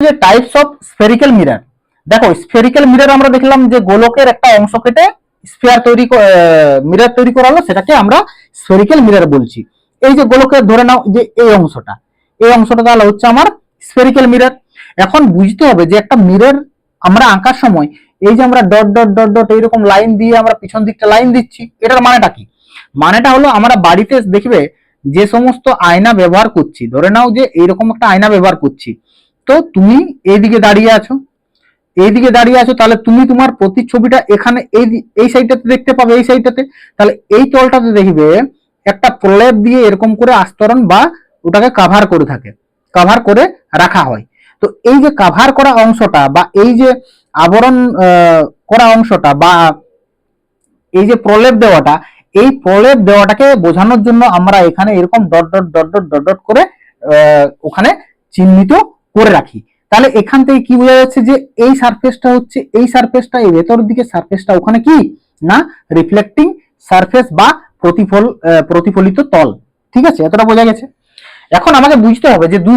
যে types of spherical mirror. দেখো spherical mirror আমরা দেখলাম যে গোলকের একটা অংশ কেটে স্ফিয়ার মিরর তৈরি করা হলো, সেটাকে আমরা স্ফেরিক্যাল মিরর বলছি। এই যে গোলকের ধরে নাও যে এই অংশটা তাহলে হচ্ছে আমার স্ফেরিক্যাল মিরর। এখন বুঝতে হবে যে একটা মিরর আমরা আঁকার সময় এই যে আমরা ডট ডট ডট ডট এইরকম লাইন দিয়ে আমরা পিছন দিকটা লাইন দিচ্ছি, এটার মানেটা কি? মানেটা হলো আমরা বাড়িতে দেখবে যে সমস্ত আয়না ব্যবহার করছি, ধরে নাও যে এইরকম একটা আয়না ব্যবহার করছি, তো তুমি এইদিকে দাঁড়িয়ে আছো, তাহলে তুমি তোমার প্রতিচ্ছবিটা এখানে এই সাইডটাতে দেখতে পাবে, এই সাইডটাতে। তাহলে এই তলটাতে দেখবে একটা প্রলেপ দিয়ে এরকম করে আস্তরণ বা ওটাকে কাভার করে থাকে, কাভার করে রাখা হয়। তো এই যে কাভার করা অংশটা বা এই যে আবরণ করা অংশটা বা এই যে প্রলেপ দেওয়াটা, এই প্রলেপ দেওয়াটাকে বোঝানোর জন্য আমরা এখানে এরকম dot dot dot dot dot dot করে ওখানে চিহ্নিত করে রাখি। তাহলে এখান থেকে কি বোঝা যাচ্ছে যে এই সারফেসটা হচ্ছে এই সারফেসটা, এই ভেতর দিকে সারফেসটা ওখানে কি না রিফ্লেক্টিং সারফেস বা প্রতিফলিত তল। ঠিক আছে, এতটা বোঝা গেছে। এখন আমাকে বুঝতে হবে যে দুই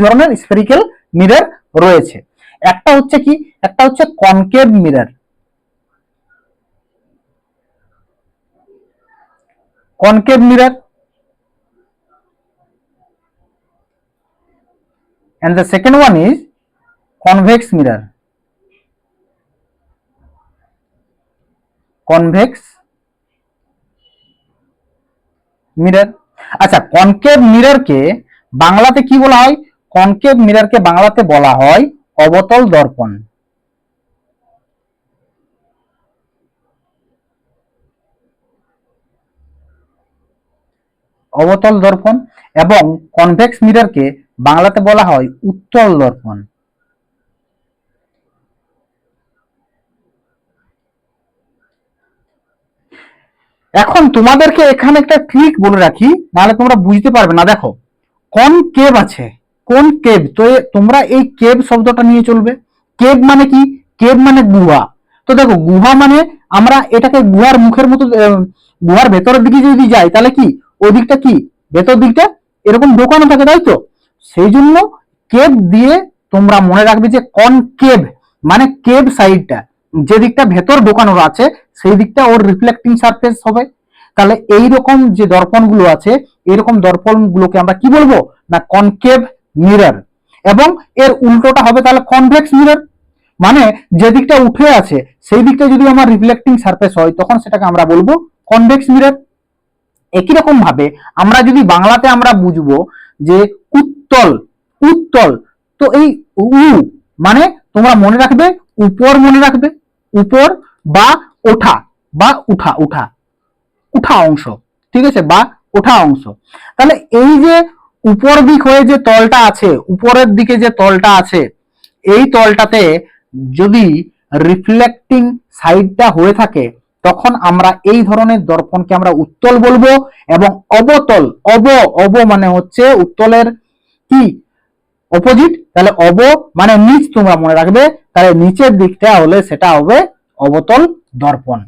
ধরনের স্ফেরিক্যাল মিরর রয়েছে। একটা হচ্ছে কি, একটা হচ্ছে concave mirror, concave mirror, and the second one is convex mirror, convex mirror। আচ্ছা, কনকেভ মিররকে বাংলাতে কি বলা হয়? কনকেভ মিররকে বাংলাতে বলা হয় অবতল দর্পণ। অবতল দর্পণ। এবং কনভেক্স মিররকে বাংলাতে বলা হয় উত্তল দর্পণ। এখন তোমাদেরকে এখানে একটা ট্রিক বলে রাখি, নাহলে তোমরা বুঝতে পারবে না। দেখো কনকেভ আছে, কনকেভ, তো তোমরা এই কেভ শব্দটা নিয়ে চলবে। কেভ মানে কি? কেভ মানে গুহা। তো দেখো গুহা মানে আমরা এটাকে গুহার মুখের মতো, গুহার ভেতরের দিকে যদি যাই তাহলে কি ওই দিকটা কি ভেতর দিকটা এরকম ঢোকানো থাকে, তাই তো? সেই জন্য কেভ দিয়ে তোমরা মনে রাখবে যে কনকেভ মানে কেভ সাইডটা, যে দিকটা ভেতর ঢোকানো আছে সেই দিকটা ওর রিফ্লেক্টিং সারফেস হবে। তাহলে এইরকম যে দর্পণগুলো আছে, এরকম দর্পণগুলোকে আমরা কি বলবো না কনকেভ মিরর। এবং এর উল্টোটা হবে তাহলে কনভেক্স মিরর, মানে যে দিকটা উঠে আছে সেই দিকটা যদি আমার রিফ্লেক্টিং সারফেস হয় তখন সেটাকে আমরা বলবো কনভেক্স মিরর। একই রকম ভাবে আমরা যদি বাংলাতে আমরা বুঝবো যে উত্তল, উত্তল, তো এই মানে তোমরা মনে রাখবে উপর, মনে রাখবে উপর বা ওঠা বা উঠা উঠা উঠা অংশ, ঠিক আছে, বা ওঠা অংশ। তাহলে এই যে উপর দিক হয়ে যে তলটা আছে, উপরের দিকে যে তলটা আছে, এই তলটাতে যদি রিফ্লেক্টিং সাইডটা হয়ে থাকে তখন আমরা এই ধরনের দর্পণকে আমরা উত্তল বলবো। এবং অবতল, অব মানে হচ্ছে উত্তলের কি অপোজিট, তাহলে অব মানে নিচ, তোমরা মনে রাখবে। তাহলে নিচের দিকটা হলে সেটা হবে অবতল দর্পণ।